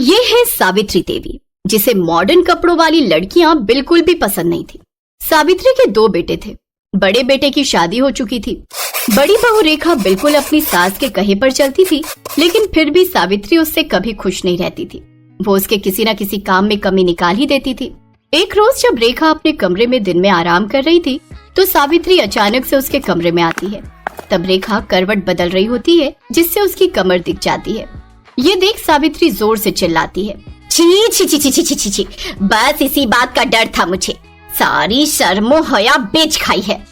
ये है सावित्री देवी, जिसे मॉडर्न कपड़ों वाली लड़कियां बिल्कुल भी पसंद नहीं थी। सावित्री के 2 बेटे थे। बड़े बेटे की शादी हो चुकी थी। बड़ी बहू रेखा बिल्कुल अपनी सास के कहे पर चलती थी, लेकिन फिर भी सावित्री उससे कभी खुश नहीं रहती थी। वो उसके किसी न किसी काम में कमी निकाल ही देती थी। एक रोज जब रेखा अपने कमरे में दिन में आराम कर रही थी, तो सावित्री अचानक से उसके कमरे में आती है। तब रेखा करवट बदल रही होती है, जिससे उसकी कमर दिख जाती है। ये देख सावित्री जोर से चिल्लाती है, छी छी छी छी छी छी छी, बस इसी बात का डर था मुझे, सारी शर्मो हया बेच खाई है।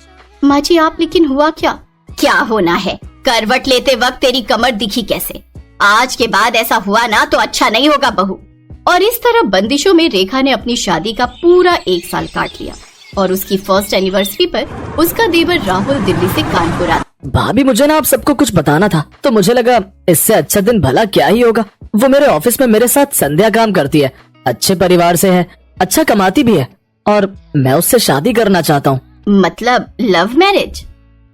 माँ जी आप, लेकिन हुआ क्या? क्या होना है, करवट लेते वक्त तेरी कमर दिखी कैसे? आज के बाद ऐसा हुआ ना तो अच्छा नहीं होगा बहू। और इस तरह बंदिशों में रेखा ने अपनी शादी का पूरा 1 साल काट लिया और उसकी फर्स्ट एनिवर्सरी पर उसका देवर राहुल दिल्ली से कानपुर आता। भाभी मुझे ना आप सबको कुछ बताना था, तो मुझे लगा इससे अच्छा दिन भला क्या ही होगा। वो मेरे ऑफिस में मेरे साथ संध्या काम करती है, अच्छे परिवार से है, अच्छा कमाती भी है और मैं उससे शादी करना चाहता हूँ। मतलब लव मैरिज?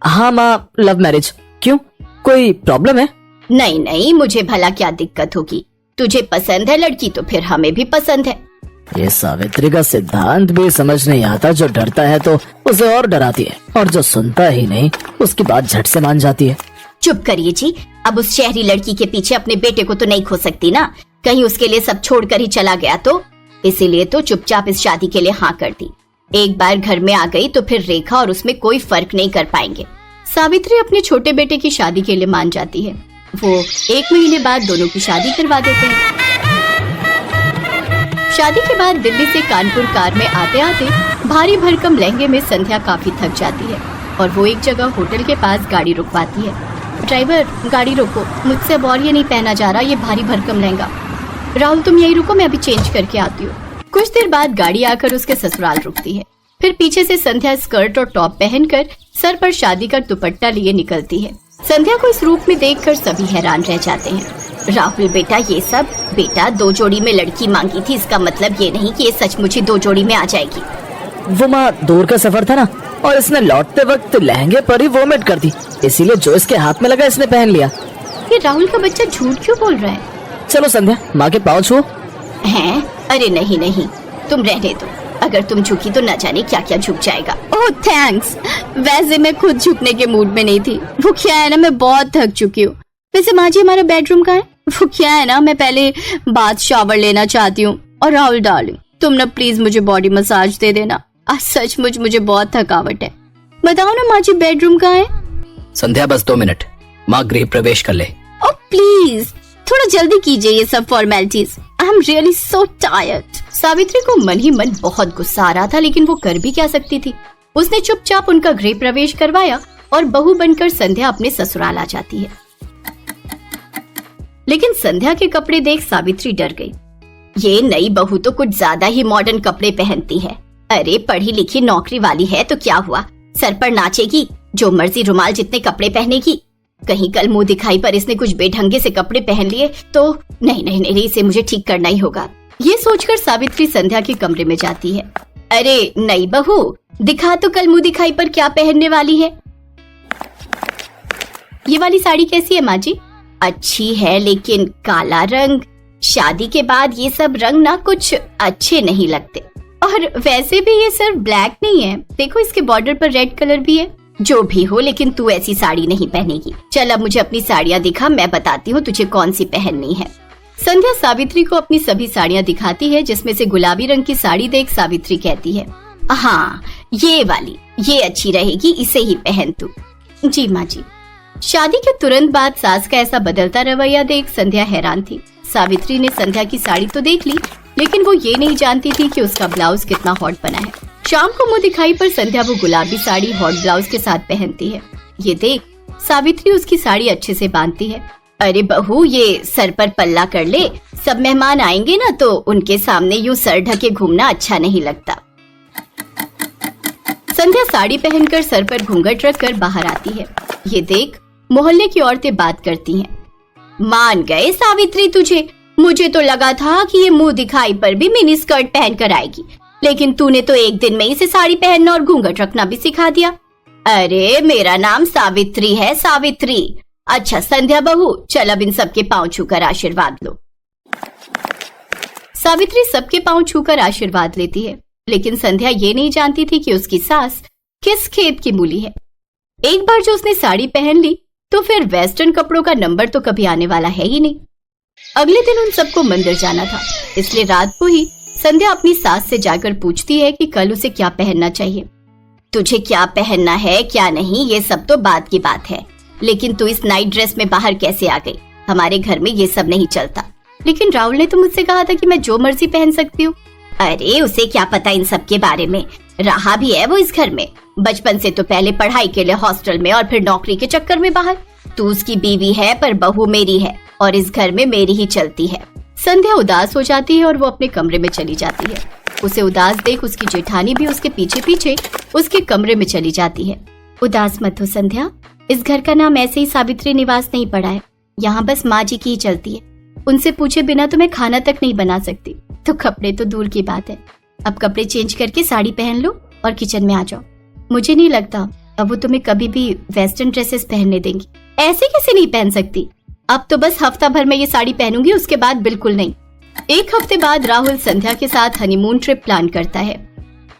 हाँ माँ, लव मैरिज। क्यों, कोई प्रॉब्लम है? नहीं नहीं, मुझे भला क्या दिक्कत होगी। तुझे पसंद है लड़की तो फिर हमें भी पसंद है। ये सावित्री का सिद्धांत भी समझ नहीं आता, जो डरता है तो उसे और डराती है और जो सुनता ही नहीं उसकी बात झट से मान जाती है। चुप करिए जी, अब उस शहरी लड़की के पीछे अपने बेटे को तो नहीं खो सकती ना, कहीं उसके लिए सब छोड़कर ही चला गया तो। इसीलिए तो चुपचाप इस शादी के लिए हाँ कर दी। एक बार घर में आ गई तो फिर रेखा और उसमें कोई फर्क नहीं कर पाएंगे। सावित्री अपने छोटे बेटे की शादी के लिए मान जाती है। वो 1 महीने बाद दोनों की शादी करवा देते हैं। शादी के बाद दिल्ली से कानपुर कार में आते आते भारी भरकम लहंगे में संध्या काफी थक जाती है और वो एक जगह होटल के पास गाड़ी रुकवाती है। ड्राइवर गाड़ी रोको, मुझसे अब और ये नहीं पहना जा रहा, ये भारी भरकम लहंगा। राहुल तुम यही रुको, मैं अभी चेंज करके आती हूँ। कुछ देर बाद गाड़ी आकर उसके ससुराल रुकती है। फिर पीछे से संध्या स्कर्ट और टॉप पहनकर सर पर शादी का दुपट्टा लिए निकलती है। संध्या को इस रूप में देखकर सभी हैरान रह जाते हैं। राहुल बेटा ये सब, बेटा 2 जोड़ी में लड़की मांगी थी, इसका मतलब ये नहीं कि ये सचमुच ही 2 जोड़ी में आ जाएगी। वो माँ दूर का सफर था ना, और इसने लौटते वक्त लहंगे पर ही वोमिट कर दी, इसीलिए जो इसके हाथ में लगा इसने पहन लिया। ये राहुल का बच्चा झूठ क्यों बोल रहा है? चलो संध्या, माँ के पाँव छुओ। हैं? अरे नहीं नहीं, तुम रहने दो, अगर तुम झुकी तो न जाने क्या क्या झुक जाएगा। ओह थैंक्स, वैसे मैं खुद झुकने के मूड में नहीं थी। वो क्या है ना, मैं बहुत थक चुकी हूँ। वैसे माँ जी हमारा बेडरूम कहाँ है? वो क्या है ना, मैं पहले बाथ शावर लेना चाहती हूँ। और राहुल डार्लिंग तुम ना प्लीज मुझे बॉडी मसाज दे देना, आज सचमुच मुझे बहुत थकावट है। बताओ ना माँ जी बेडरूम कहाँ है? संध्या बस 2 मिनट, माँ गृह प्रवेश कर ले। ओह प्लीज थोड़ा जल्दी कीजिए ये सब formalities, I am really so tired. Savitri को मन ही मन बहुत गुस्सा आ रहा था, लेकिन वो कर भी क्या सकती थी। उसने चुपचाप उनका गृह प्रवेश करवाया और बहू बनकर संध्या अपने ससुराल आ जाती है। लेकिन संध्या के कपड़े देख सावित्री डर गई। ये नई बहू तो कुछ ज्यादा ही मॉडर्न कपड़े पहनती है। अरे पढ़ी लिखी नौकरी वाली है तो क्या हुआ, सर पर नाचेगी, जो मर्जी रुमाल जितने कपड़े पहनेगी। कहीं कल मुंह दिखाई पर इसने कुछ बेढंगे से कपड़े पहन लिए तो नहीं नहीं नहीं, इसे मुझे ठीक करना ही होगा। ये सोचकर सावित्री संध्या के कमरे में जाती है। अरे नई बहू, दिखा तो कल मुंह दिखाई पर क्या पहनने वाली है। ये वाली साड़ी कैसी है माँ जी? अच्छी है, लेकिन काला रंग, शादी के बाद ये सब रंग ना कुछ अच्छे नहीं लगते। और वैसे भी ये सिर्फ ब्लैक नहीं है, देखो इसके बॉर्डर पर रेड कलर भी है। जो भी हो, लेकिन तू ऐसी साड़ी नहीं पहनेगी। चल अब मुझे अपनी साड़ियाँ दिखा, मैं बताती हूँ तुझे कौन सी पहननी है। संध्या सावित्री को अपनी सभी साड़ियाँ दिखाती है, जिसमें से गुलाबी रंग की साड़ी देख सावित्री कहती है, हाँ ये वाली, ये अच्छी रहेगी, इसे ही पहन तू। जी माँ जी। शादी के तुरंत बाद सास का ऐसा बदलता रवैया देख संध्या हैरान थी। सावित्री ने संध्या की साड़ी तो देख ली, लेकिन वो ये नहीं जानती थी कि उसका ब्लाउज कितना हॉट बना है। शाम को मुंह दिखाई पर संध्या वो गुलाबी साड़ी हॉट ब्लाउज के साथ पहनती है। ये देख सावित्री उसकी साड़ी अच्छे से बांधती है। अरे बहू, ये सर पर पल्ला कर ले, सब मेहमान आएंगे ना तो उनके सामने यूं सर ढके घूमना अच्छा नहीं लगता। संध्या साड़ी पहनकर सर पर घूंघट रखकर बाहर आती है। ये देख मोहल्ले की औरतें बात करती हैं। मान गए सावित्री तुझे, मुझे तो लगा था कि ये मुंह दिखाई पर भी मिनी स्कर्ट पहन कर आएगी, लेकिन तूने तो एक दिन में इसे साड़ी पहनना और घूंघट रखना भी सिखा दिया। अरे मेरा नाम सावित्री है, सावित्री। अच्छा संध्या बहू, चल अब इन सबके पांव छूकर आशीर्वाद लो। सावित्री सबके पांव छूकर आशीर्वाद लेती है, लेकिन संध्या ये नहीं जानती थी कि उसकी सास किस खेत की मूली है। एक बार जो उसने साड़ी पहन ली तो फिर वेस्टर्न कपड़ों का नंबर तो कभी आने वाला है ही नहीं। अगले दिन उन सबको मंदिर जाना था, इसलिए रात को ही संध्या अपनी सास से जाकर पूछती है कि कल उसे क्या पहनना चाहिए। तुझे क्या पहनना है क्या नहीं ये सब तो बाद की बात है, लेकिन तू इस नाइट ड्रेस में बाहर कैसे आ गई? हमारे घर में ये सब नहीं चलता। लेकिन राहुल ने तो मुझसे कहा था कि मैं जो मर्जी पहन सकती हूँ। अरे उसे क्या पता इन सब के बारे में, रहा भी है वो इस घर में, बचपन से तो पहले पढ़ाई के लिए हॉस्टल में और फिर नौकरी के चक्कर में बाहर। तू उसकी बीवी है पर बहू मेरी है और इस घर में मेरी ही चलती है। संध्या उदास हो जाती है और वो अपने कमरे में चली जाती है। उसे उदास देख उसकी जेठानी भी उसके पीछे पीछे उसके कमरे में चली जाती है। उदास मत हो संध्या, इस घर का नाम ऐसे ही सावित्री निवास नहीं पड़ा है, यहाँ बस माँ जी की ही चलती है। उनसे पूछे बिना तो मैं खाना तक नहीं बना सकती, तो कपड़े तो दूर की बात है। अब कपड़े चेंज करके साड़ी पहन लो और किचन में आ जाओ। मुझे नहीं लगता अब वो तुम्हें कभी भी वेस्टर्न ड्रेसेस पहनने देंगी। ऐसे कैसे नहीं पहन सकती? अब तो बस हफ्ता भर में ये साड़ी पहनूंगी, उसके बाद बिल्कुल नहीं। एक हफ्ते बाद राहुल संध्या के साथ हनीमून ट्रिप प्लान करता है।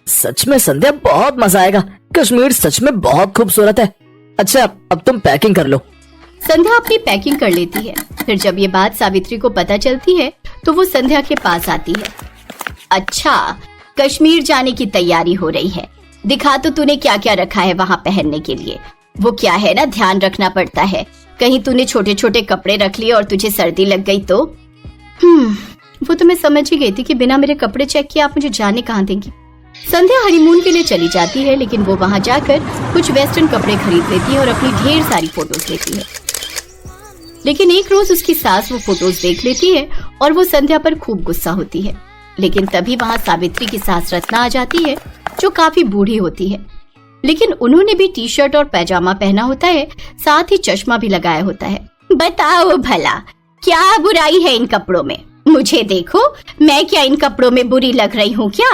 सच में संध्या बहुत मजा आएगा, कश्मीर सच में बहुत खूबसूरत है। अच्छा अब तुम पैकिंग कर लो। संध्या अपनी पैकिंग कर लेती है। फिर जब ये बात सावित्री को पता चलती है तो वो संध्या के पास आती है। अच्छा, कश्मीर जाने की तैयारी हो रही है, दिखा तो तूने क्या क्या रखा है वहाँ पहनने के लिए। वो क्या है ना, ध्यान रखना पड़ता है, कहीं तूने छोटे छोटे कपड़े रख लिए और तुझे सर्दी लग गई तो। वो तो मैं समझ ही गई थी कि बिना मेरे कपड़े चेक किए आप मुझे जाने कहाँ देंगी। संध्या हनीमून के लिए चली जाती है, लेकिन वो वहाँ जाकर कुछ वेस्टर्न कपड़े खरीद लेती है और अपनी ढेर सारी फोटोज लेती है। लेकिन एक रोज उसकी सास वो फोटोज देख लेती है और वो संध्या पर खूब गुस्सा होती है। लेकिन तभी वहाँ सावित्री की सास रत्ना आ जाती है, जो काफी बूढ़ी होती है, लेकिन उन्होंने भी टी शर्ट और पैजामा पहना होता है, साथ ही चश्मा भी लगाया होता है। बताओ भला क्या बुराई है इन कपड़ों में? मुझे देखो, मैं क्या इन कपड़ों में बुरी लग रही हूँ क्या?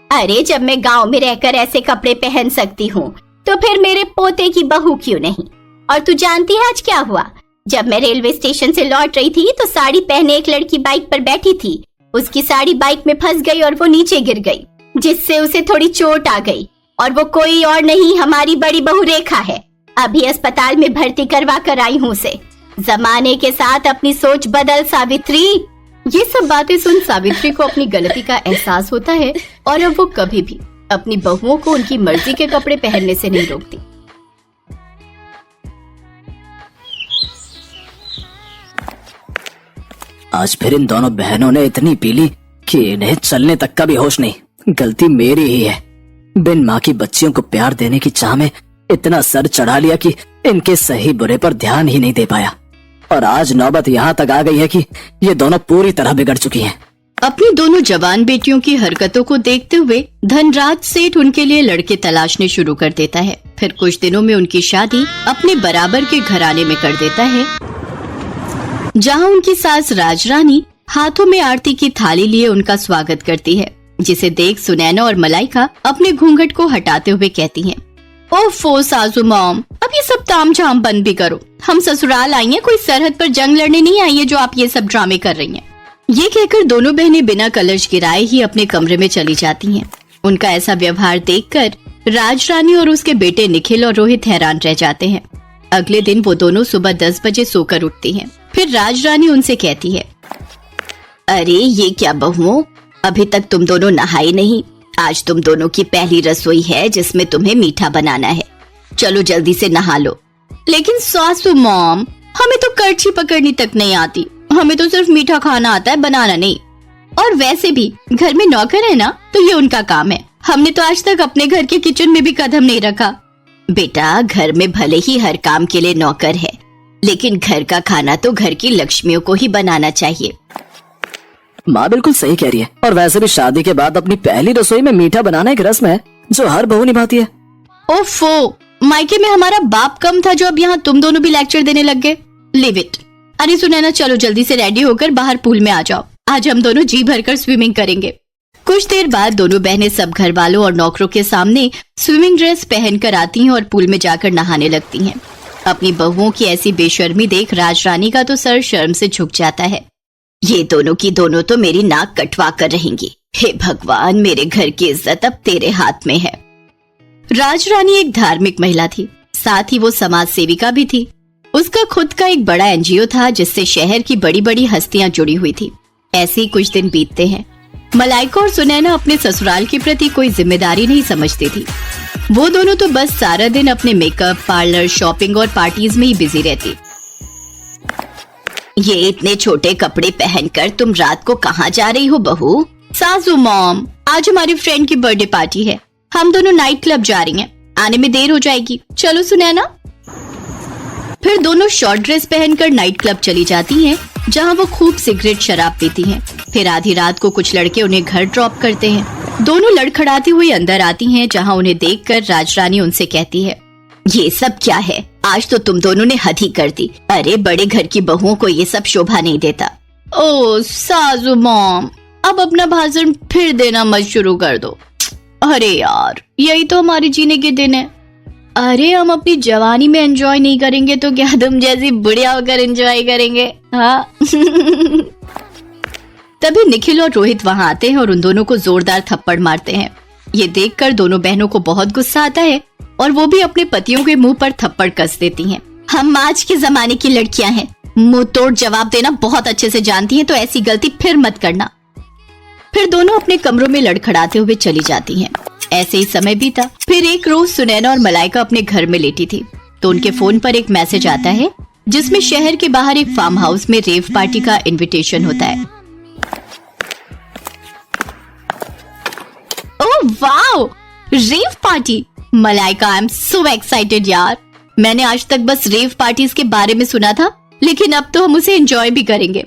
अरे जब मैं गांव में रहकर ऐसे कपड़े पहन सकती हूँ तो फिर मेरे पोते की बहू क्यों नहीं? और तू जानती है आज क्या हुआ? जब मैं रेलवे स्टेशन से लौट रही थी तो साड़ी पहने एक लड़की बाइक पर बैठी थी। उसकी साड़ी बाइक में फंस गई और वो नीचे गिर गई, जिससे उसे थोड़ी चोट आ गई। और वो कोई और नहीं, हमारी बड़ी बहू रेखा है। अभी अस्पताल में भर्ती करवा कर आई हूँ उसे। जमाने के साथ अपनी सोच बदल सावित्री। ये सब बातें सुन सावित्री को अपनी गलती का एहसास होता है और अब वो कभी भी अपनी बहुओं को उनकी मर्जी के कपड़े पहनने से नहीं रोकती। आज फिर इन दोनों बहनों ने इतनी पी ली कि इन्हें चलने तक का भी होश नहीं। गलती मेरी ही है, बिन माँ की बच्चियों को प्यार देने की चाह में इतना सर चढ़ा लिया कि इनके सही बुरे पर ध्यान ही नहीं दे पाया। और आज नौबत यहाँ तक आ गई है कि ये दोनों पूरी तरह बिगड़ चुकी हैं। अपनी दोनों जवान बेटियों की हरकतों को देखते हुए धनराज सेठ उनके लिए लड़के तलाशने शुरू कर देता है। फिर कुछ दिनों में उनकी शादी अपने बराबर के घराने में कर देता है, जहाँ उनकी सास राजरानी हाथों में आरती की थाली लिए उनका स्वागत करती है, जिसे देख सुनैना और मलाइका अपने घूंघट को हटाते हुए कहती हैं, ओफो सासू मॉम, अब ये सब तामझाम बंद भी करो। हम ससुराल आई हैं, कोई सरहद पर जंग लड़ने नहीं आई है जो आप ये सब ड्रामे कर रही हैं। ये कहकर दोनों बहनें बिना कलश गिराए ही अपने कमरे में चली जाती हैं। उनका ऐसा व्यवहार देखकर राजरानी और उसके बेटे निखिल और रोहित हैरान रह जाते हैं। अगले दिन वो दोनों सुबह 10 बजे सोकर उठती हैं। फिर राजरानी उनसे कहती है, अरे ये क्या बहुओं, अभी तक तुम दोनों नहाई नहीं। आज तुम दोनों की पहली रसोई है जिसमें तुम्हें मीठा बनाना है। चलो जल्दी से नहा लो। लेकिन सासू मॉम, हमें तो करछी पकड़नी तक नहीं आती, हमें तो सिर्फ मीठा खाना आता है, बनाना नहीं। और वैसे भी घर में नौकर है ना, तो ये उनका काम है। हमने तो आज तक अपने घर के किचन में भी कदम नहीं रखा। बेटा, घर में भले ही हर काम के लिए नौकर है, लेकिन घर का खाना तो घर की लक्ष्मियों को ही बनाना चाहिए। माँ बिल्कुल सही कह रही है। और वैसे भी शादी के बाद अपनी पहली रसोई में मीठा बनाना एक रस्म है जो हर बहू निभाती है। ओफो, मायके में हमारा बाप कम था जो अब यहाँ तुम दोनों भी लेक्चर देने लग गए। Live it. अरे सुनैना, चलो जल्दी से रेडी होकर बाहर पूल में आ जाओ। आज हम दोनों जी भरकर स्विमिंग करेंगे। कुछ देर बाद दोनों बहनें सब घर वालों और नौकरों के सामने स्विमिंग ड्रेस पहनकर आती हैं और पूल में जाकर नहाने लगती हैं। अपनी बहुओं की ऐसी बेशर्मी देख राजरानी का तो सर शर्म से झुक जाता है। ये दोनों की दोनों तो मेरी नाक कटवा कर रहेंगी। हे भगवान, मेरे घर की इज्जत अब तेरे हाथ में है। राजरानी एक धार्मिक महिला थी, साथ ही वो समाज सेविका भी थी। उसका खुद का एक बड़ा एनजीओ था जिससे शहर की बड़ी बड़ी हस्तियां जुड़ी हुई थी। ऐसे ही कुछ दिन बीतते हैं। मलाइका और सुनैना अपने ससुराल के प्रति कोई जिम्मेदारी नहीं समझती थी। वो दोनों तो बस सारा दिन अपने मेकअप, पार्लर, शॉपिंग और पार्टीज में ही बिजी रहती। ये इतने छोटे कपड़े पहनकर तुम रात को कहाँ जा रही हो बहू? सासू मॉम, आज हमारी फ्रेंड की बर्थडे पार्टी है, हम दोनों नाइट क्लब जा रही हैं, आने में देर हो जाएगी, चलो सुनैना। फिर दोनों शॉर्ट ड्रेस पहनकर नाइट क्लब चली जाती हैं, जहां वो खूब सिगरेट शराब पीती हैं। फिर आधी रात को कुछ लड़के उन्हें घर ड्रॉप करते हैं। दोनों लड़खड़ाती हुई अंदर आती हैं, जहां उन्हें देखकर राजरानी उनसे कहती है, ये सब क्या है? आज तो तुम दोनों ने हद ही कर दी। अरे बड़े घर की बहुओं को ये सब शोभा नहीं देता। ओ सासू मॉम, अब अपना भाषण फिर देना मत शुरू कर दो। अरे यार, यही तो हमारे जीने के दिन है। अरे हम अपनी जवानी में एंजॉय नहीं करेंगे तो क्या तुम जैसी बुढ़िया होकर एंजॉय करेंगे? हाँ। तभी निखिल और रोहित वहां आते हैं और उन दोनों को जोरदार थप्पड़ मारते हैं। ये देखकर दोनों बहनों को बहुत गुस्सा आता है और वो भी अपने पतियों के मुंह पर थप्पड़ कस देती हैं। हम आज के जमाने की लड़कियां हैं, मुंह तोड़ जवाब देना बहुत अच्छे से जानती हैं, तो ऐसी गलती फिर मत करना। फिर दोनों अपने कमरों में लड़खड़ाते हुए चली जाती हैं। ऐसे ही समय बीता। फिर एक रोज सुनैना और मलाइका अपने घर में लेटी थी तो उनके फोन पर एक मैसेज आता है जिसमें शहर के बाहर एक फार्म हाउस में रेव पार्टी का इनविटेशन होता है। Oh wow, rave party! Malaika, I am so excited यार। मैंने आज तक बस रेव पार्टीज के बारे में सुना था, लेकिन अब तो हम उसे एंजॉय भी करेंगे।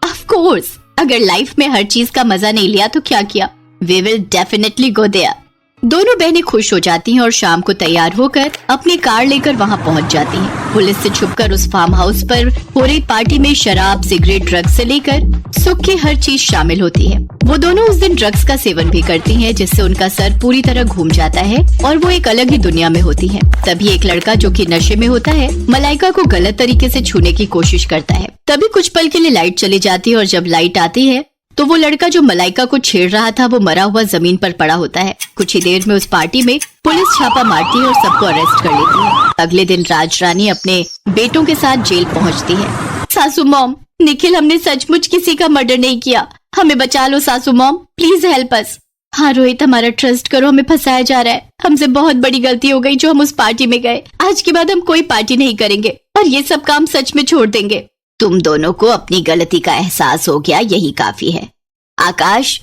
ऑफ कोर्स, अगर लाइफ में हर चीज का मजा नहीं लिया तो क्या किया? We will definitely go there. दोनों बहनें खुश हो जाती हैं और शाम को तैयार होकर अपनी कार लेकर वहां पहुंच जाती हैं। पुलिस से छुपकर उस फार्म हाउस पर हो रही पार्टी में शराब, सिगरेट, ड्रग्स से लेकर सुख की हर चीज शामिल होती है। वो दोनों उस दिन ड्रग्स का सेवन भी करती हैं, जिससे उनका सर पूरी तरह घूम जाता है और वो एक अलग ही दुनिया में होती हैं। तभी एक लड़का जो कि नशे में होता है, मलाइका को गलत तरीके से छूने की कोशिश करता है। तभी कुछ पल के लिए लाइट चली जाती है और जब लाइट आती है तो वो लड़का जो मलाइका को छेड़ रहा था वो मरा हुआ जमीन पर पड़ा होता है। कुछ ही देर में उस पार्टी में पुलिस छापा मारती है और सबको अरेस्ट कर लेती है। अगले दिन राजरानी अपने बेटों के साथ जेल पहुंचती है। सासू मॉम, निखिल, हमने सचमुच किसी का मर्डर नहीं किया, हमें बचा लो सासू मॉम, प्लीज हेल्प अस। हाँ रोहित, हमारा ट्रस्ट करो, हमें फंसाया जा रहा है। हमसे बहुत बड़ी गलती हो गई जो हम उस पार्टी में गए। आज के बाद हम कोई पार्टी नहीं करेंगे और ये सब काम सच में छोड़ देंगे। तुम दोनों को अपनी गलती का एहसास हो गया, यही काफी है। आकाश,